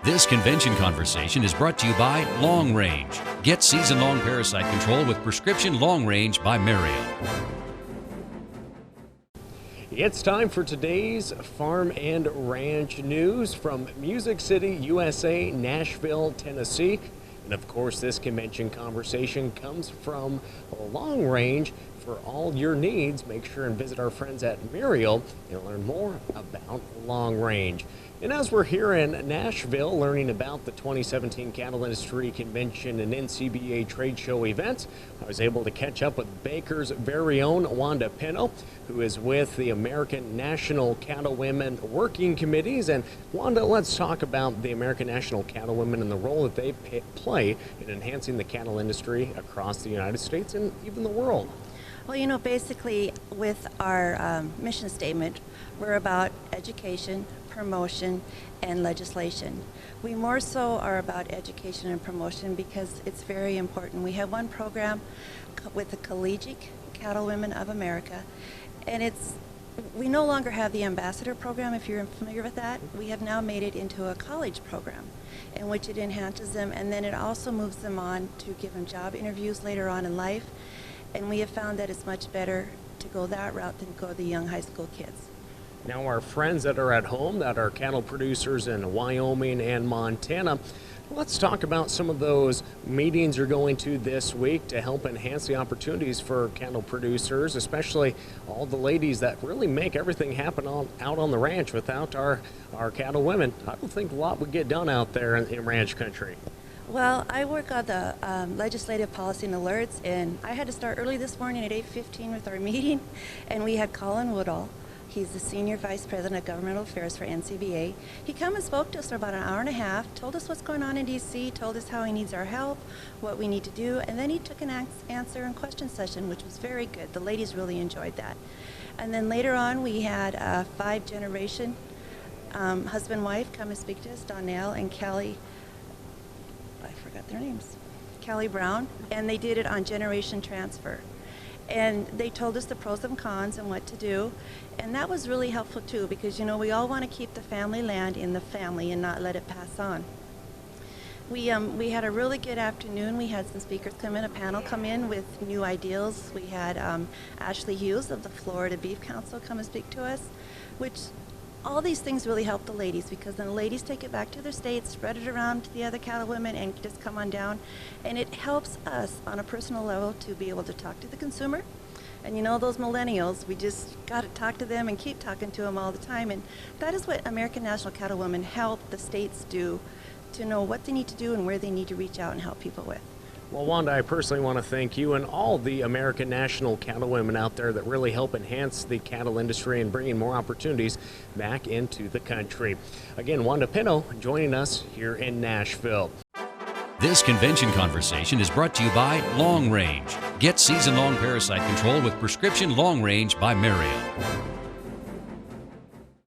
This convention conversation is brought to you by Long Range. Get season-long parasite control with prescription Long Range by Mario. It's time for today's Farm and Ranch news from Music City, USA, Nashville, Tennessee. And of course, this convention conversation comes from Long Range. For all your needs, make sure and visit our friends at Muriel and learn more about Long Range. And as we're here in Nashville learning about the 2017 Cattle Industry Convention and NCBA trade show events, I was able to catch up with Baker's very own Wanda Pinnow, who is with the American National Cattlewomen Working Committees. And Wanda, let's talk about the American National Cattlewomen and the role that they play in enhancing the cattle industry across the United States and even the world. Well, you know, basically with our mission statement, we're about education, promotion, and legislation. We more so are about education and promotion because it's very important. We have one program with the Collegiate Cattlewomen of America, and we no longer have the ambassador program, if you're familiar with that. We have now made it into a college program in which it enhances them, and then it also moves them on to give them job interviews later on in life. And we have found that it's much better to go that route than go the young high school kids. Now, our friends that are at home, that are cattle producers in Wyoming and Montana, let's talk about some of those meetings you're going to this week to help enhance the opportunities for cattle producers, especially all the ladies that really make everything happen out on the ranch. Without our cattle women, I don't think a lot would get done out there in ranch country. Well, I work on the legislative policy and alerts, and I had to start early this morning at 8:15 with our meeting, and we had Colin Woodall. He's the Senior Vice President of Governmental Affairs for NCBA. He came and spoke to us for about an hour and a half, told us what's going on in D.C., told us how he needs our help, what we need to do, and then he took an answer and question session, which was very good. The ladies really enjoyed that. And then later on, we had a 5-generation husband-wife come and speak to us, Donnell and Kelly. I forgot their names, Kelly Brown, and they did it on generation transfer. And they told us the pros and cons and what to do, and that was really helpful too, because, you know, we all want to keep the family land in the family and not let it pass on. We had a really good afternoon. We had some speakers come in, a panel come in with new ideas. We had Ashley Hughes of the Florida Beef Council come and speak to us, which all these things really help the ladies, because then the ladies take it back to their states, spread it around to the other cattle women, and just come on down. And it helps us on a personal level to be able to talk to the consumer. And you know, those millennials, we just got to talk to them and keep talking to them all the time. And that is what American National Cattlewomen help the states do, to know what they need to do and where they need to reach out and help people with. Well, Wanda, I personally want to thank you and all the American National Cattlewomen out there that really help enhance the cattle industry and bringing more opportunities back into the country. Again, Wanda Pinnow joining us here in Nashville. This convention conversation is brought to you by Long Range. Get season-long parasite control with prescription Long Range by Mario.